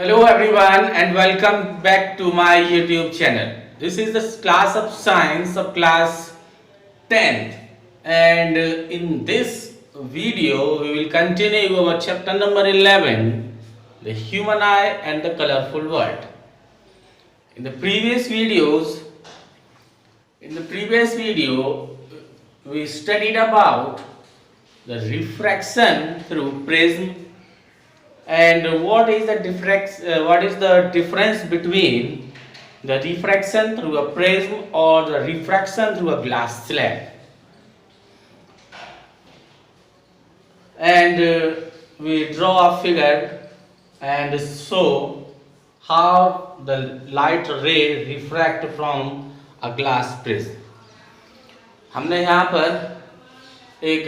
Hello everyone and welcome back to my YouTube channel. This is the class of science of class 10th and in this video we will continue our chapter number 11, the human eye and the colorful world. In the previous video we studied about the refraction through prism and what is the difference between the refraction through a prism or the refraction through a glass slab. And we draw a figure and show how the light ray refract from a glass prism. हमने यहाँ पर एक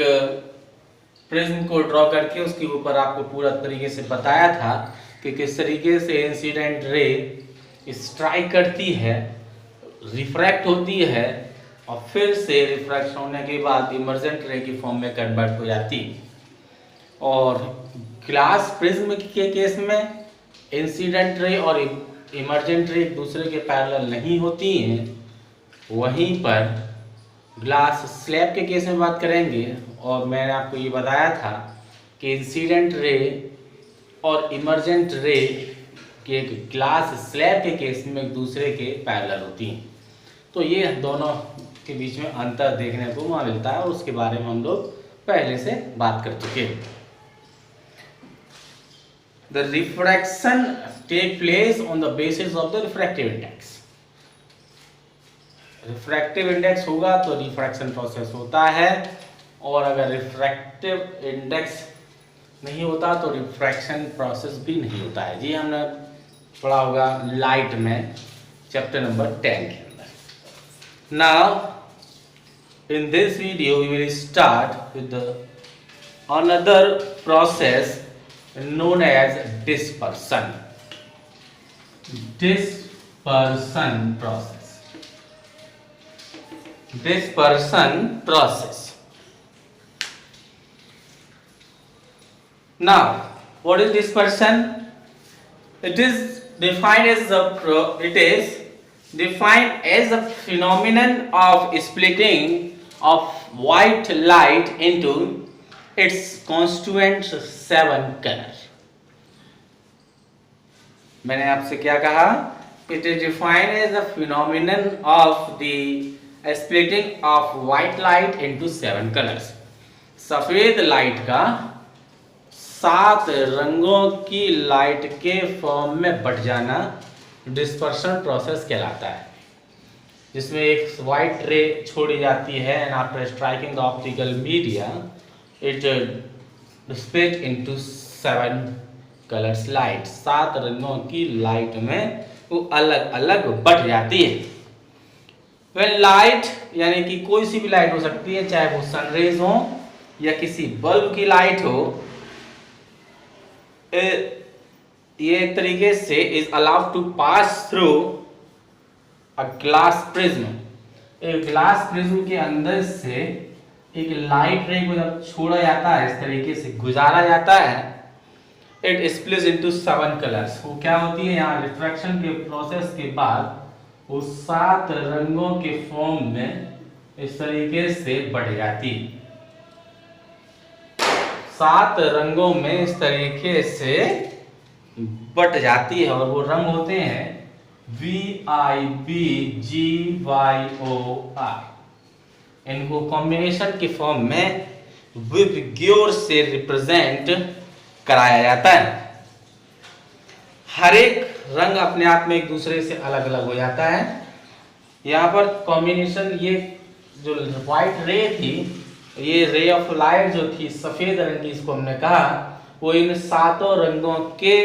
prism को draw करके उसके ऊपर आपको पूरा तरीके से बताया था कि किस तरीके से इंसिडेंट रे स्ट्राइक करती है, रिफ्रैक्ट होती है और फिर से रिफ्रैक्शन होने के बाद इमर्जेंट रे की फॉर्म में कन्वर्ट हो जाती है। और ग्लास प्रिज्म के केस में इंसिडेंट रे और इमर्जेंट रे एक दूसरे के पैरेलल नहीं होती हैं। वहीं पर ग्लास स्लैब के केस में बात करेंगे और मैंने आपको ये बताया था कि इंसिडेंट रे और इमर्जेंट रे के ग्लास स्लैब के केस में एक दूसरे के पैरेलल होती हैं। तो ये दोनों के बीच में अंतर देखने को वहाँ मिलता है और उसके बारे में हम लोग पहले से बात कर चुके हैं। The refraction take place on the basis of the refractive index. Refractive index होगा तो रिफ्रैक्शन प्रोसेस होता है और अगर रिफ्रैक्टिव इंडेक्स नहीं होता तो रिफ्रैक्शन प्रोसेस भी नहीं होता है। जी हमने पढ़ा होगा लाइट में चैप्टर नंबर 10 के अंदर। Now in this video we will start with another process known as dispersion process. Now, what is dispersion? It is defined as a phenomenon of splitting of white light into its constituent 7 colors. मैंने आपसे क्या कहा? It is defined as a phenomenon of the splitting of white light into 7 colors. सफेद light का 7 रंगों की light के form में बट जाना डिस्पर्शन प्रोसेस कहलाता है, जिसमें एक वाइट रे छोड़ी जाती है and after striking the optical media it split into 7 colours light. 7 रंगों की लाइट में वो अलग अलग बट जाती है। वेल लाइट यानी कि कोई सी भी लाइट हो सकती है, चाहे वो सनरेज हो या किसी बल्ब की लाइट हो, ये एक तरीके से is allowed to pass through a glass prism. एक ग्लास प्रिज्म के अंदर से एक लाइट रे को जब छोड़ा जाता है, इस तरीके से गुजारा जाता है, इट स्प्लिट्स इनटू 7 कलर्स। वो क्या होती है, यहाँ रिफ्रैक्शन के प्रोसेस के बाद वो 7 रंगों के फॉर्म में इस तरीके से बढ़ जाती है। 7 रंगों में इस तरीके से बट जाती है और वो रंग होते हैं VIBGYOR। इनको कॉम्बिनेशन के फॉर्म में विबग्योर से रिप्रेजेंट कराया जाता है। हर एक रंग अपने आप में एक दूसरे से अलग अलग हो जाता है। यहाँ पर कॉम्बिनेशन, ये जो व्हाइट रे थी, ये रे ऑफ लाइट जो थी सफेद रंग की, इसको हमने कहा, वो इन 7 रंगों के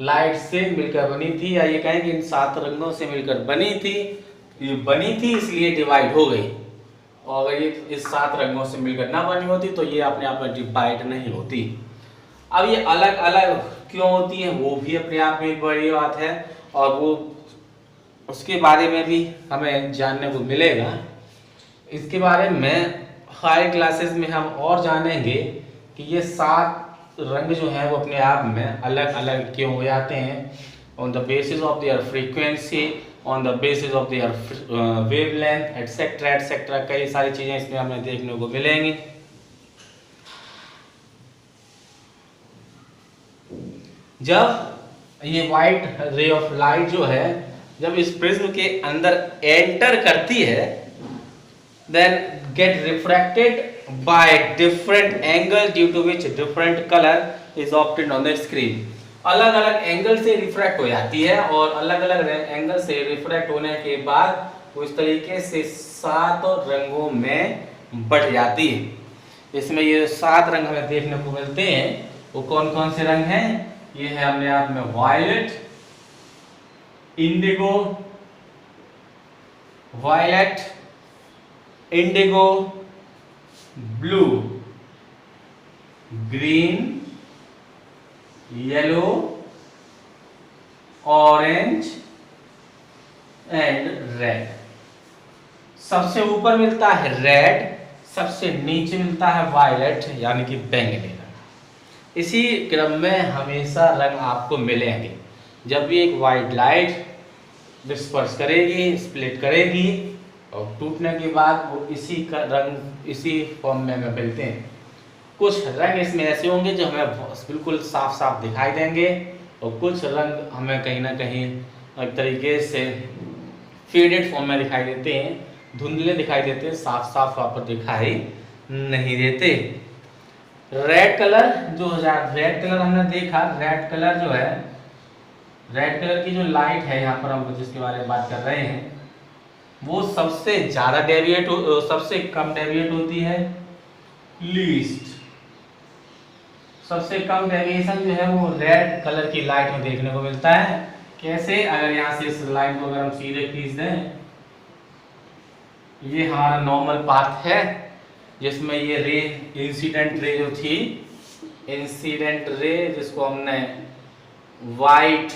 लाइट से मिलकर बनी थी, या ये कहें कि इन 7 रंगों से मिलकर बनी थी। ये बनी थी इसलिए डिवाइड हो गई, और अगर ये इस 7 रंगों से मिलकर ना बनी होती तो ये अपने आप में डिवाइड नहीं होती। अब ये अलग अलग क्यों होती है वो भी अपने आप में एक बड़ी बात है, और वो उसके बारे में भी हमें जानने को मिलेगा। इसके बारे में हाई क्लासेस में हम और जानेंगे कि ये 7 रंग जो है वो अपने आप में अलग अलग क्यों हो जाते हैं? On the basis of their frequency, on the basis of their wavelength etcetera etcetera, कई सारी चीज़ें इसमें हमें देखने को मिलेंगी। जब ये वाइट रे ऑफ लाइट जो है जब इस प्रिज्म के अंदर एंटर करती है, then get refracted by different angle due to which different color is obtained on the screen। अलग अलग एंगल से रिफ्रैक्ट हो जाती है और अलग अलग एंगल से रिफ्रैक्ट होने के बाद वो इस तरीके से 7 रंगों में बढ़ जाती है। इसमें ये 7 रंग हमें देखने को मिलते हैं। वो कौन कौन से रंग हैं? ये है अपने आप में violet, indigo, violet, indigo, blue, green, yellow, orange and red. सबसे ऊपर मिलता है रेड, सबसे नीचे मिलता है वायलेट यानी कि बैंगनी रंग। इसी क्रम में हमेशा रंग आपको मिलेंगे। जब भी एक वाइट लाइट डिस्पर्स करेगी, स्प्लिट करेगी और टूटने के बाद वो इसी का रंग इसी फॉर्म में हमें मिलते हैं। कुछ रंग इसमें ऐसे होंगे जो हमें बिल्कुल साफ साफ दिखाई देंगे और कुछ रंग हमें कहीं ना कहीं एक तरीके से फेडेड फॉर्म में दिखाई देते हैं, धुंधले दिखाई देते हैं, साफ साफ वहाँ पर दिखाई नहीं देते। रेड कलर रेड कलर हमने देखा, रेड कलर जो है, रेड कलर की जो लाइट है यहाँ पर हम जिसके बारे में बात कर रहे हैं वो सबसे ज्यादा डेविएट सबसे कम डेविएट होती है, लीस्ट। सबसे कम डेविएशन जो है वो रेड कलर की लाइट में देखने को मिलता है। कैसे? अगर यहाँ से इस लाइन को अगर हम सीधे खींच दें, ये हमारा नॉर्मल पाथ है जिसमें ये रे इंसिडेंट रे जो थी, इंसिडेंट रे जिसको हमने वाइट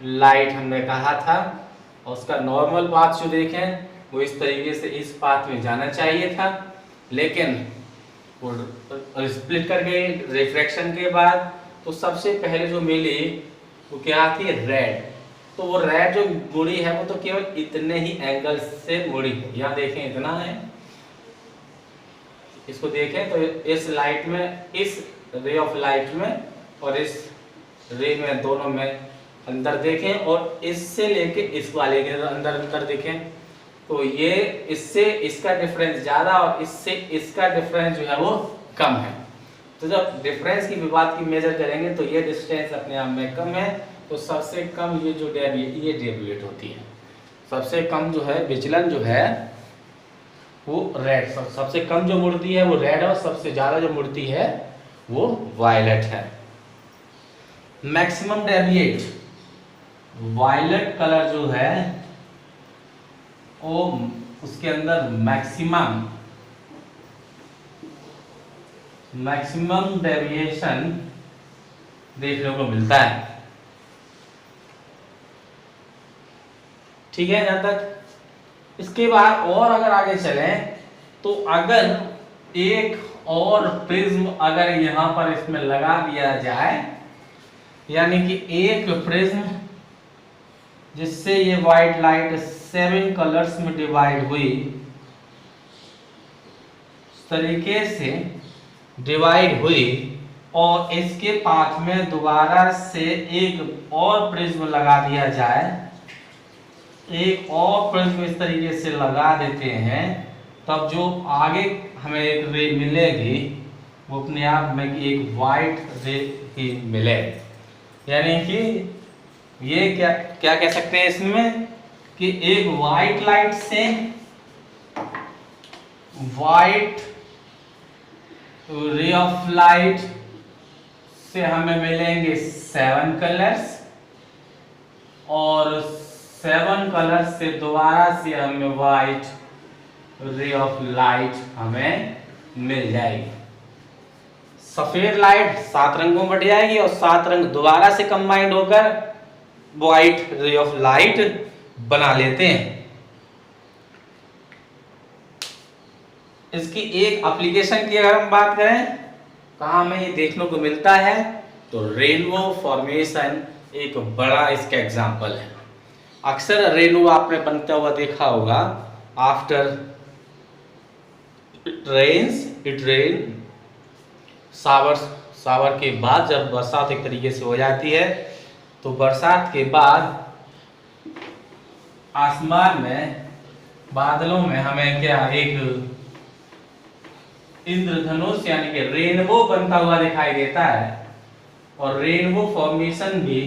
लाइट हमने कहा था, और उसका नॉर्मल पाथ जो देखें वो इस तरीके से इस पाथ में जाना चाहिए था, लेकिन वो स्प्लिट कर गई रिफ्रैक्शन के बाद। तो सबसे पहले जो मिली वो क्या थी? रेड। तो वो रेड जो मुड़ी है वो तो केवल इतने ही एंगल से मुड़ी है। यहाँ देखें इतना है, इसको देखें तो इस लाइट में, इस रे ऑफ लाइट में और इस रे में, दोनों में अंदर देखें और इससे लेके इस वाले के अंदर देखें तो ये इससे इसका डिफरेंस ज्यादा और इससे इसका डिफरेंस जो है वो कम है। तो जब डिफरेंस की बात की मेजर करेंगे तो ये डिस्टेंस अपने आप में कम है, तो सबसे कम ये जो डेविएट होती है। सबसे कम जो है विचलन जो है वो रेड, सबसे कम जो मुड़ती है वो रेड है और सबसे ज्यादा जो मुड़ती है वो वायलेट है। मैक्सिमम डेविएट वायलेट कलर जो है वो उसके अंदर मैक्सिमम डेविएशन देखने को मिलता है। ठीक है यहां तक। इसके बाद और अगर आगे चलें तो अगर एक और प्रिज्म अगर यहां पर इसमें लगा दिया जाए, यानी कि एक प्रिज्म जिससे ये व्हाइट लाइट 7 कलर्स में डिवाइड हुई, इस तरीके से डिवाइड हुई और इसके पाथ में दोबारा से एक और प्रिज्म लगा दिया जाए, एक और प्रिज्म इस तरीके से लगा देते हैं, तब जो आगे हमें एक रे मिलेगी वो अपने आप में एक वाइट रे ही मिलेगी। यानी कि ये क्या कह सकते हैं इसमें कि एक वाइट लाइट से वाइट रे ऑफ लाइट से हमें मिलेंगे 7 कलर्स और 7 कलर्स से दोबारा से हमें वाइट रे ऑफ लाइट हमें मिल जाएगी। सफेद लाइट 7 रंगों में बट जाएगी और 7 रंग दोबारा से कंबाइंड होकर व्हाइट रे ऑफ लाइट बना लेते हैं। इसकी एक एप्लीकेशन की अगर हम बात करें कहाँ में ये देखने को मिलता है? तो रेनबो फॉर्मेशन एक बड़ा इसका एग्जाम्पल है। अक्सर रेनबो आपने बनता हुआ देखा होगा। आफ्टर इट रेन सावर के बाद जब बरसात एक तरीके से हो जाती है, तो बरसात के बाद आसमान में बादलों में हमें क्या एक इंद्रधनुष यानी कि रेनबो बनता हुआ दिखाई देता है। और रेनबो फॉर्मेशन भी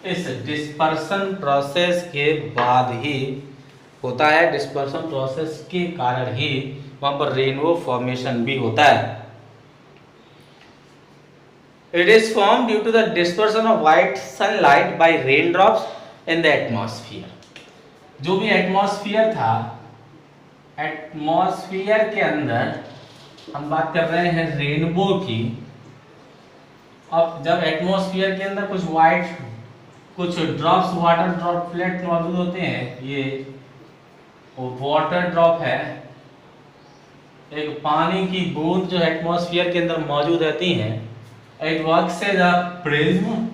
इस डिस्पर्सन प्रोसेस के बाद ही होता है। डिस्पर्सन प्रोसेस के कारण ही वहां पर रेनबो फॉर्मेशन भी होता है। It is formed due to the dispersion of white sunlight by raindrops in the atmosphere. जो भी एटमॉस्फेयर था, एटमॉस्फेयर के अंदर हम बात कर रहे हैं रेनबो की। अब जब एटमॉस्फेयर के अंदर कुछ ड्रॉप्स वाटर ड्रॉपलेट मौजूद होते हैं, ये वाटर ड्रॉप है, एक पानी की बूंद जो एटमॉस्फेयर के अंदर मौजूद रहती हैं, it works as a prism.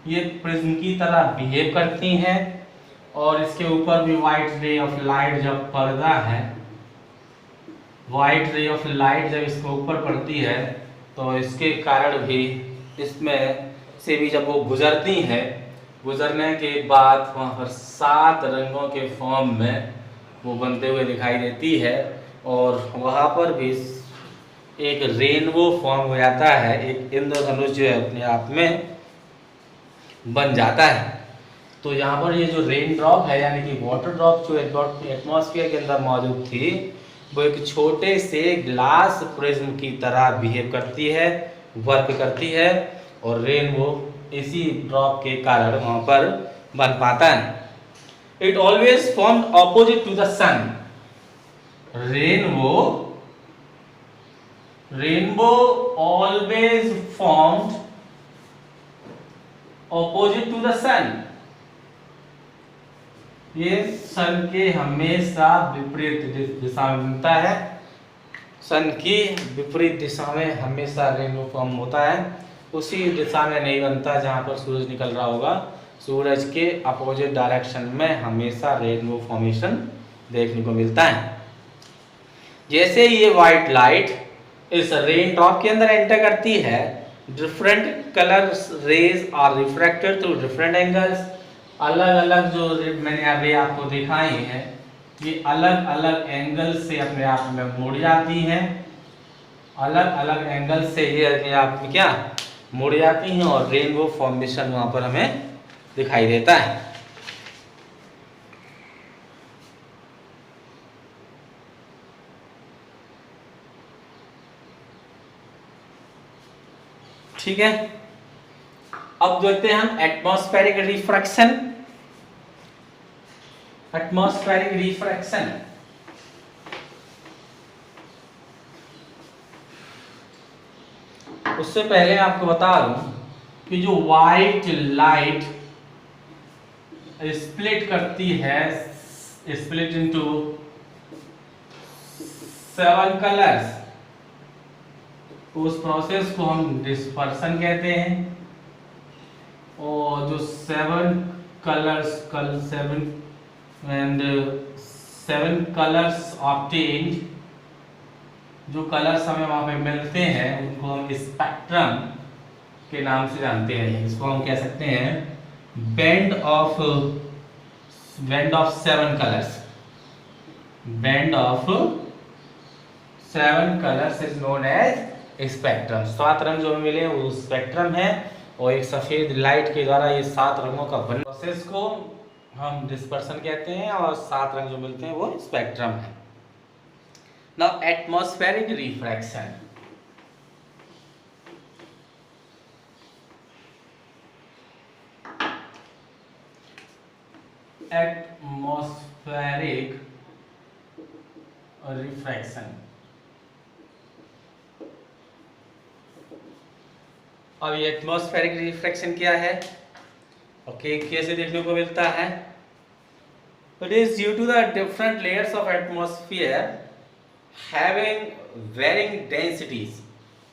ये प्रिज्म की तरह बिहेव करती हैं और इसके ऊपर भी वाइट रे ऑफ लाइट जब पड़ता है, वाइट रे ऑफ लाइट जब इसके ऊपर पड़ती है, तो इसके कारण भी इसमें से भी जब वो गुजरती है, गुजरने के बाद वहाँ पर 7 रंगों के फॉर्म में वो बनते हुए दिखाई देती है। और वहाँ पर भी एक रेनबो फॉर्म हो जाता है, एक इंद्रधनुष जो है अपने आप में बन जाता है। तो यहाँ पर ये जो रेन ड्रॉप है यानी कि वाटर ड्रॉप जो एटमॉस्फेयर के अंदर मौजूद थी, वो एक छोटे से ग्लास प्रिज्म की तरह बिहेव करती है, वर्क करती है, और रेनबो इसी ड्रॉप के कारण वहाँ पर बन पाता है। It always formed opposite to the sun. Rainbow always formed opposite to the sun. ये सन के हमेशा विपरीत दिशा में बनता है। सन की विपरीत दिशा में हमेशा रेनबो फॉर्म होता है, उसी दिशा में नहीं बनता जहां पर सूरज निकल रहा होगा। सूरज के अपोजिट डायरेक्शन में हमेशा रेनबो फॉर्मेशन देखने को मिलता है। जैसे ये व्हाइट लाइट इस रेन ड्रॉप के अंदर एंटर करती है, different colour rays are refracted through different angles. अलग अलग जो मैंने अभी आपको दिखाई है, ये अलग अलग एंगल से अपने आप में मुड़ जाती हैं। अलग अलग एंगल से ये अपने आप में क्या मुड़ जाती हैं और रेनबो फॉर्मेशन वहां पर हमें दिखाई देता है। ठीक है, अब देखते हैं हम एटमॉस्फेरिक रिफ्रैक्शन। एटमॉस्फेरिक रिफ्रैक्शन उससे पहले आपको बता दूं कि जो व्हाइट लाइट स्प्लिट करती है, स्प्लिट इनटू 7 कलर्स, उस प्रोसेस को हम डिस्पर्सन कहते हैं। और जो 7 कलर्स 7 कलर्स ऑब्टेन्ड, जो कलर्स हमें वहां पे मिलते हैं, उनको हम स्पेक्ट्रम के नाम से जानते हैं। इसको हम कह सकते हैं band of 7 colours. Band of 7 colours is known as spectrum. 7 रंग जो हमें मिले वो स्पेक्ट्रम है, और एक सफेद लाइट के द्वारा ये 7 रंगों का बन प्रोसेस को हम डिस्पर्सन कहते हैं, और 7 रंग जो मिलते हैं वो स्पेक्ट्रम है। Now atmospheric refraction. Atmospheric refraction, अब ये एटमॉस्फेरिक रिफ्रैक्शन क्या है, ओके, कैसे देखने को मिलता है? It is due to the different layers of atmosphere having varying densities.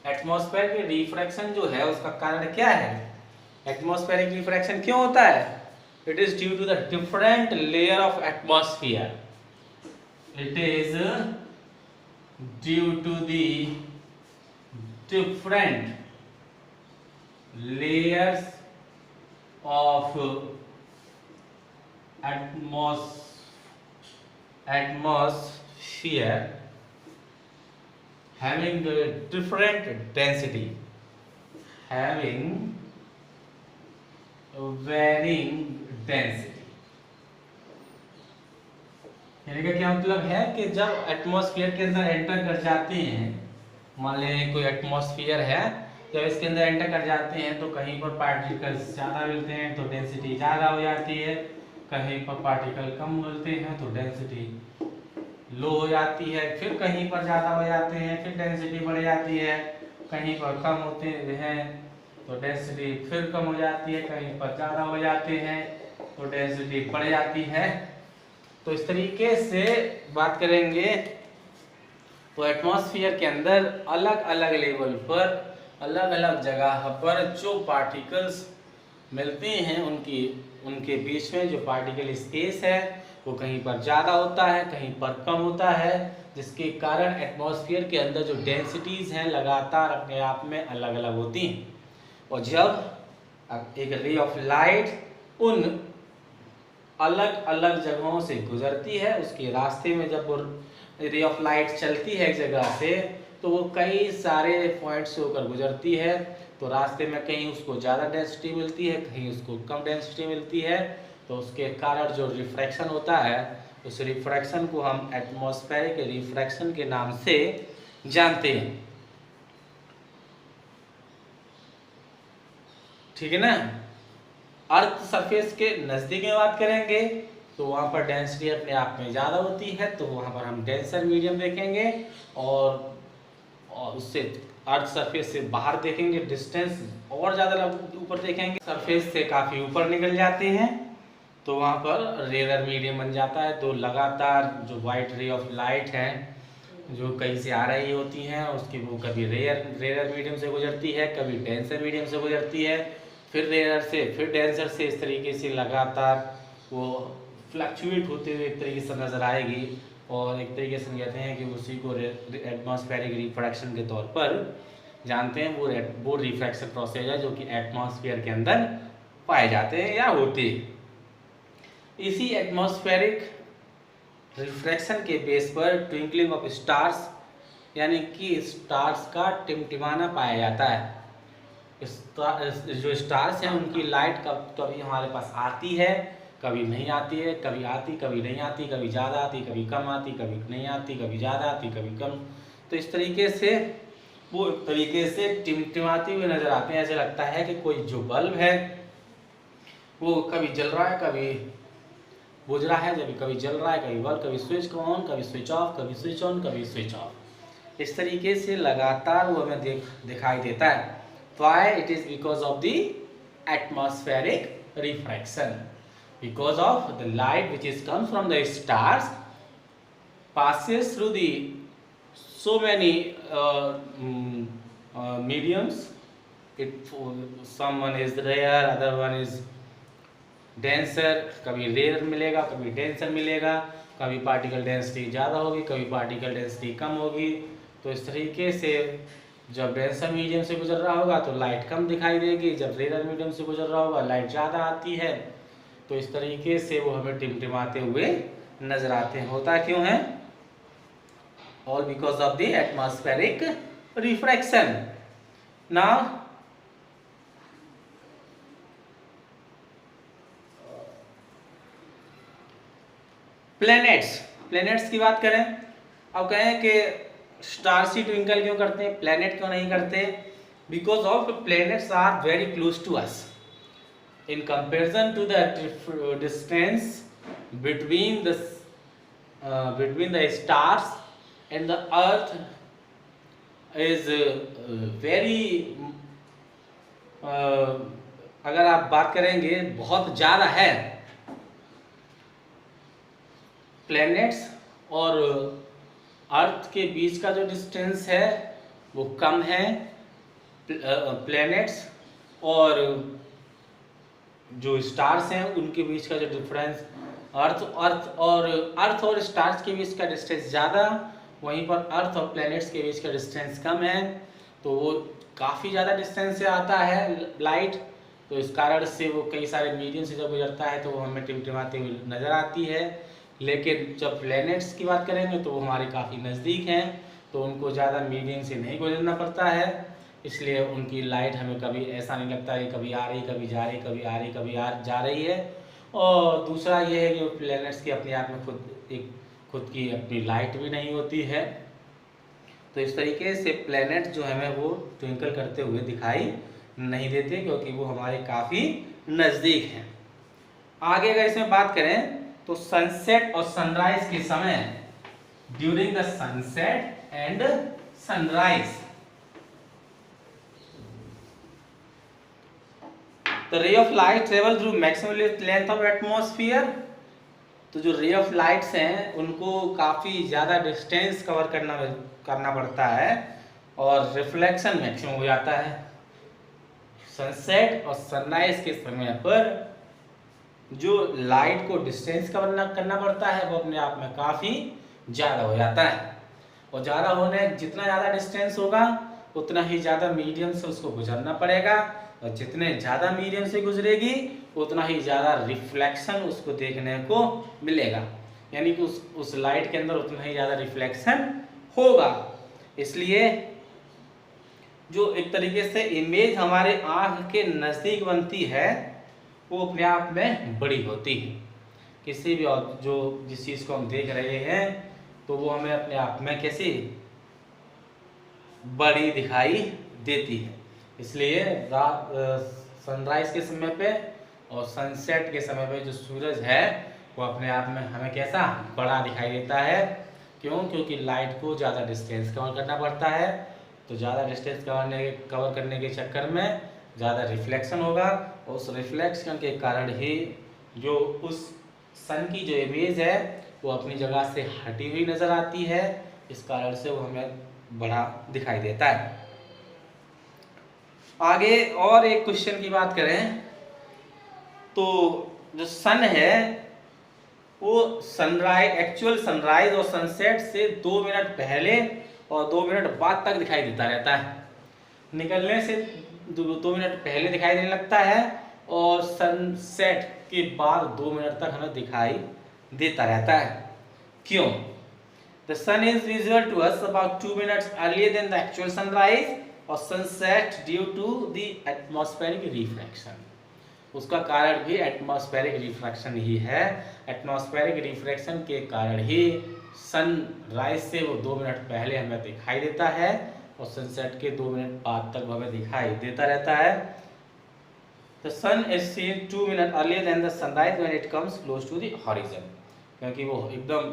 Atmosphere के रिफ्रैक्शन जो है उसका कारण क्या है? एटमॉस्फेरिक रिफ्रैक्शन क्यों होता है? It is due to the different layer of atmosphere. It is due to the different layers of atmosphere having a different density, having varying density। यानी कि क्या मतलब है कि जब एटमॉस्फेयर के अंदर एंटर कर जाते हैं, मान लें कोई एटमॉस्फेयर है, जब इसके अंदर एंटर कर जाते हैं तो कहीं पर पार्टिकल्स ज़्यादा मिलते हैं तो डेंसिटी ज़्यादा हो जाती है, कहीं पर पार्टिकल कम मिलते हैं तो डेंसिटी लो हो जाती है, फिर कहीं पर ज़्यादा हो जाते हैं फिर डेंसिटी बढ़ जाती है, कहीं पर कम होते हैं तो डेंसिटी फिर कम हो जाती है, कहीं पर ज़्यादा हो जाते हैं तो डेंसिटी बढ़ जाती है। तो इस तरीके से बात करेंगे तो एटमॉस्फेयर के अंदर अलग अलग लेवल पर, अलग अलग जगह पर जो पार्टिकल्स मिलते हैं उनके बीच में जो पार्टिकल स्पेस है वो कहीं पर ज़्यादा होता है, कहीं पर कम होता है, जिसके कारण एटमॉस्फेयर के अंदर जो डेंसिटीज़ हैं लगातार अपने आप में अलग अलग होती हैं। और जब एक रे ऑफ लाइट उन अलग अलग जगहों से गुजरती है, उसके रास्ते में जब वो रे ऑफ लाइट चलती है एक जगह से तो वो कई सारे पॉइंट से होकर गुजरती है, तो रास्ते में कहीं उसको ज़्यादा डेंसिटी मिलती है, कहीं उसको कम डेंसिटी मिलती है, तो उसके कारण जो रिफ्रैक्शन होता है उस रिफ्रैक्शन को हम एटमॉस्फेरिक रिफ्रैक्शन के नाम से जानते हैं। ठीक है ना। अर्थ सरफेस के नज़दीक में बात करेंगे तो वहाँ पर डेंसिटी अपने आप में ज़्यादा होती है, तो वहाँ पर हम डेंसर मीडियम देखेंगे, और उससे अर्थ सरफेस से बाहर देखेंगे डिस्टेंस और ज़्यादा ऊपर देखेंगे, सरफेस से काफ़ी ऊपर निकल जाते हैं तो वहाँ पर रेयर मीडियम बन जाता है। तो लगातार जो वाइट रे ऑफ लाइट है जो कहीं से आ रही होती हैं उसकी वो कभी रेयर मीडियम से गुजरती है, कभी डेंसर मीडियम से गुजरती है, फिर रेयर से फिर डेंसर से, इस तरीके से लगातार वो फ्लक्चुएट होते हुए एक तरीके से नज़र आएगी। और एक तरीके से कहते हैं कि उसी को एटमॉस्फेरिक रिफ्रैक्शन के तौर पर जानते हैं। वो रिफ्रैक्शन प्रोसेस है जो कि एटमॉस्फेयर के अंदर पाए जाते हैं या होते हैं। इसी एटमॉस्फेरिक रिफ्रैक्शन के बेस पर ट्विंकलिंग ऑफ स्टार्स यानी कि स्टार्स का टिमटिमाना पाया जाता है। जो स्टार्स हैं उनकी लाइट कभी हमारे पास आती है, कभी नहीं आती है, कभी आती कभी नहीं आती, कभी ज़्यादा आती कभी कम आती, कभी नहीं आती कभी ज़्यादा आती कभी कम। तो इस तरीके से वो एक तरीके से टिमटिमाती हुए नज़र आते हैं। ऐसा लगता है कि कोई जो बल्ब है वो कभी जल रहा है कभी बुझ रहा है, जब कभी जल रहा है कभी बल्ब, कभी स्विच ऑन कभी स्विच ऑफ, कभी स्विच ऑन कभी स्विच ऑफ। इस तरीके से लगातार वो हमें दिखाई देता है। Why? It is because of the atmospheric refraction, because of the light which is comes from the stars passes through the so many mediums. Someone is rare, other one is denser, कभी rare मिलेगा कभी denser मिलेगा, कभी particle density ज़्यादा होगी कभी particle density कम होगी। तो इस तरीके से जब डेंसर मीडियम से गुजर रहा होगा तो लाइट कम दिखाई देगी, जब रेयर मीडियम से गुजर रहा होगा लाइट ज़्यादा आती है। तो इस तरीके से वो हमें टिमटिमाते हुए नजर आते हैं। होता क्यों है? All because of the atmospheric refraction. Now planets की बात करें, अब कहें कि स्टार्स ही ट्विंकल क्यों करते हैं, प्लैनेट क्यों नहीं करते? Because of planets are very close to us in comparison to the distance between the stars and the earth is very, अगर आप बात करेंगे बहुत ज़्यादा है। प्लैनेट्स और अर्थ के बीच का जो डिस्टेंस है वो कम है, प्लैनेट्स और जो स्टार्स हैं उनके बीच का जो डिफरेंस, अर्थ और स्टार्स के बीच का डिस्टेंस ज़्यादा, वहीं पर अर्थ और प्लैनेट्स के बीच का डिस्टेंस कम है। तो वो काफ़ी ज़्यादा डिस्टेंस से आता है लाइट, तो इस कारण से वो कई सारे मीडियम से जब गुजरता है तो वो हमें टिमटिमाती हुई नज़र आती है। लेकिन जब प्लैनेट्स की बात करेंगे तो वो हमारे काफ़ी नज़दीक हैं, तो उनको ज़्यादा मीडियम से नहीं गुजरना पड़ता है, इसलिए उनकी लाइट हमें कभी ऐसा नहीं लगता कि कभी आ रही कभी जा रही, कभी आ रही कभी जा रही है। और दूसरा ये है कि प्लैनेट्स की अपने आप में खुद की अपनी लाइट भी नहीं होती है, तो इस तरीके से प्लैनेट जो हमें वो ट्विंकल करते हुए दिखाई नहीं देते, क्योंकि वो हमारे काफ़ी नज़दीक हैं। आगे अगर इसमें बात करें तो सनसेट और सनराइज के समय, during the sunset and sunrise the ray of light travel through maximum length of atmosphere. तो जो रे ऑफ लाइट्स हैं उनको काफ़ी ज़्यादा डिस्टेंस कवर करना पड़ता है और रिफ्लेक्शन मैक्सिमम हो जाता है। सनसेट और सनराइज के समय पर जो लाइट को डिस्टेंस कवर करना पड़ता है वो अपने आप में काफ़ी ज़्यादा हो जाता है, और ज़्यादा होने जितना ज़्यादा डिस्टेंस होगा उतना ही ज़्यादा मीडियम से उसको गुजरना पड़ेगा, और जितने ज़्यादा मीडियम से गुजरेगी उतना ही ज़्यादा रिफ्लेक्शन उसको देखने को मिलेगा, यानी कि उस लाइट के अंदर उतना ही ज़्यादा रिफ्लेक्शन होगा। इसलिए जो एक तरीके से इमेज हमारे आँख के नज़दीक बनती है वो अपने आप में बड़ी होती है। किसी भी जो जिस चीज़ को हम देख रहे हैं तो वो हमें अपने आप में कैसी बड़ी दिखाई देती है। इसलिए सनराइज के समय पे और सनसेट के समय पे जो सूरज है वो अपने आप में हमें कैसा बड़ा दिखाई देता है। क्यों? क्योंकि लाइट को ज़्यादा डिस्टेंस कवर करना पड़ता है, तो ज़्यादा डिस्टेंस कवर करने के चक्कर में ज़्यादा रिफ्लेक्शन होगा, और उस रिफ्लेक्शन के कारण ही जो उस सन की जो इमेज है वो अपनी जगह से हटी हुई नज़र आती है, इस कारण से वो हमें बड़ा दिखाई देता है। आगे और एक क्वेश्चन की बात करें तो जो सन है वो एक्चुअल सनराइज और सनसेट से 2 मिनट पहले और 2 मिनट बाद तक दिखाई देता रहता है। निकलने से 2 मिनट पहले दिखाई देने लगता है और सनसेट के बाद 2 मिनट तक हमें दिखाई देता रहता है। क्यों? The sun is visible to us about 2 minutes earlier than the actual sunrise or sunset due to the atmospheric refraction. उसका कारण भी एटमॉस्फेरिक रिफ्रैक्शन ही है। एटमॉस्फेरिक रिफ्रैक्शन के कारण ही सनराइज से वो 2 मिनट पहले हमें दिखाई देता है और सनसेट के 2 मिनट बाद तक हमें दिखाई देता रहता है। The sun is seen 2 minutes earlier than the sunrise when it comes close to the horizon, क्योंकि वो एकदम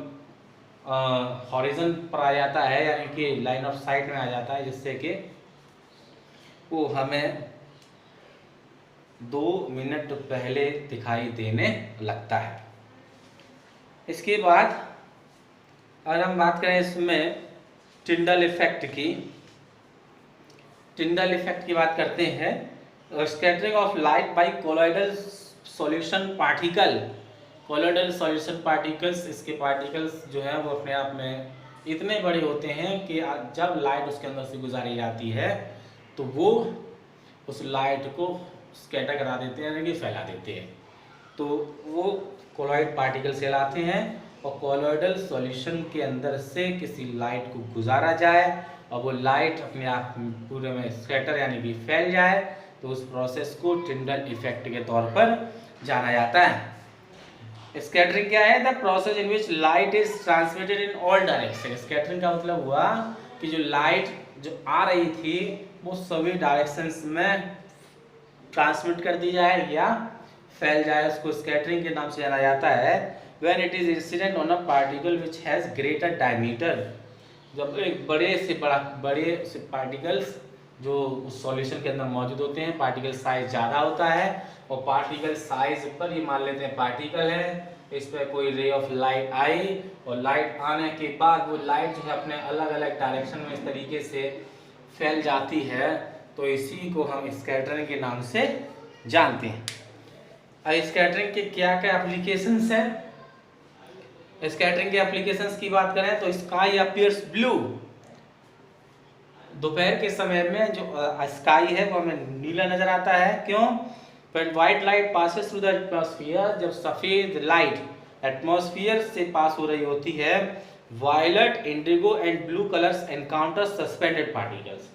हॉरिजन पर आ जाता है, यानी कि लाइन ऑफ साइट में आ जाता है, जिससे कि वो हमें 2 मिनट पहले दिखाई देने लगता है। इसके बाद अगर हम बात करें इसमें टिंडल इफेक्ट की बात करते हैं। Scattering of light by colloidal solution particles, इसके पार्टिकल्स जो है वो अपने आप में इतने बड़े होते हैं कि जब लाइट उसके अंदर से गुजारी जाती है तो वो उस लाइट को स्कैटर करा देते हैं, यानी कि फैला देते हैं, तो वो कोलॉइड पार्टिकल कहलाते हैं। और कोलॉइडल सॉल्यूशन के अंदर से किसी लाइट को गुजारा जाए और वो लाइट अपने आप पूरे में स्कैटर यानी कि फैल जाए, तो उस प्रोसेस को टिंडल इफेक्ट के तौर पर जाना जाता है। स्कैटरिंग क्या है? The process in which light is transmitted in all direction. Scattering का मतलब हुआ कि जो लाइट जो आ रही थी वो सभी डायरेक्शंस में ट्रांसमिट कर दी जाए या फैल जाए, उसको स्कैटरिंग के नाम से जाना जाता है। When it is incident on a particle which has greater diameter, जब एक बड़े से पार्टिकल्स जो उस सॉल्यूशन के अंदर मौजूद होते हैं, पार्टिकल साइज ज़्यादा होता है, और पार्टिकल साइज पर ही मान लेते हैं पार्टिकल है, इस पर कोई रे ऑफ लाइट आई और लाइट आने के बाद वो लाइट जो है अपने अलग अलग डायरेक्शन में इस तरीके से फैल जाती है, तो इसी को हम स्कैटरिंग के नाम से जानते हैं। अब स्कैटरिंग के क्या क्या एप्लीकेशंस हैं? स्कैटरिंग के एप्लीकेशंस की बात करें तो स्काई अपीयर्स ब्लू, दोपहर के समय में जो स्काई है वो हमें नीला नजर आता है। क्यों? When white light passes through the atmosphere, जब सफेद लाइट एटमॉस्फेयर से पास हो रही होती है, violet, indigo and blue colours encounter suspended particles,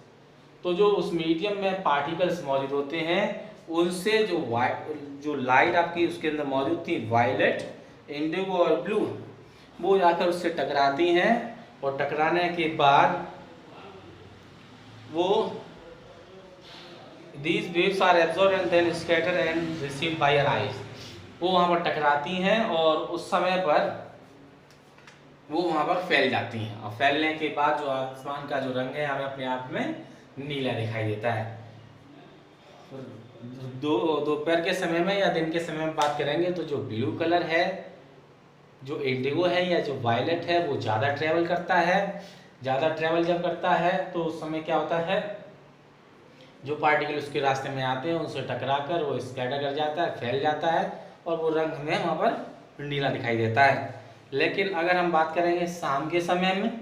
तो जो उस मीडियम में पार्टिकल्स मौजूद होते हैं उनसे जो लाइट आपकी उसके अंदर मौजूद थी, वायलेट, इंडिगो और ब्लू, वो जाकर उससे टकराती हैं और टकराने के बाद वो these waves are absorbed and then scattered and received by our eyes, वो वहाँ पर टकराती हैं और उस समय पर वो वहाँ पर फैल जाती हैं, और फैलने के बाद जो आसमान का जो रंग है हमें अपने आप में नीला दिखाई देता है। दोपहर के समय में या दिन के समय में बात करेंगे तो जो ब्लू कलर है, जो इंडिगो है या जो वायलेट है, वो ज़्यादा ट्रेवल करता है। ज़्यादा ट्रेवल जब करता है तो उस समय क्या होता है, जो पार्टिकल उसके रास्ते में आते हैं उनसे टकराकर वो स्कैटर कर जाता है, फैल जाता है और वो रंग हमें वहाँ पर नीला दिखाई देता है। लेकिन अगर हम बात करेंगे शाम के समय में,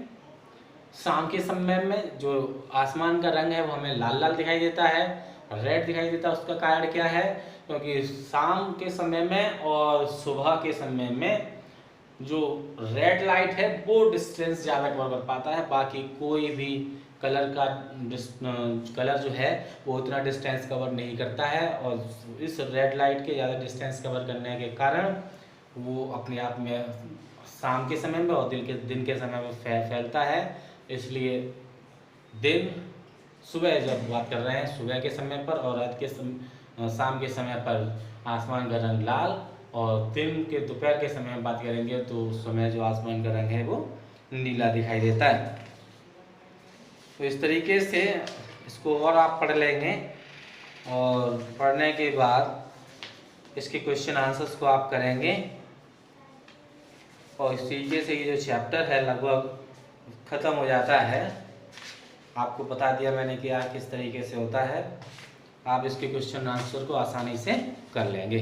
शाम के समय में जो आसमान का रंग है वो हमें लाल लाल दिखाई देता है, रेड दिखाई देता है। उसका कारण क्या है? क्योंकि शाम के समय में और सुबह के समय में जो रेड लाइट है वो डिस्टेंस ज़्यादा कवर कर पाता है, बाकी कोई भी कलर जो है वो उतना डिस्टेंस कवर नहीं करता है, और इस रेड लाइट के ज़्यादा डिस्टेंस कवर करने के कारण वो अपने आप में शाम के समय में और दिन के समय में फैलता है। इसलिए सुबह जब बात कर रहे हैं सुबह के समय पर, और रात के शाम के समय पर आसमान का रंग लाल, और दोपहर के समय में बात करेंगे तो उस समय जो आसमान का रंग है वो नीला दिखाई देता है। तो इस तरीके से इसको और आप पढ़ लेंगे, और पढ़ने के बाद इसके क्वेश्चन आंसर्स को आप करेंगे, और इस तरीके से ये जो चैप्टर है लगभग ख़त्म हो जाता है। आपको बता दिया मैंने कि किस तरीके से होता है, आप इसके क्वेश्चन आंसर को आसानी से कर लेंगे।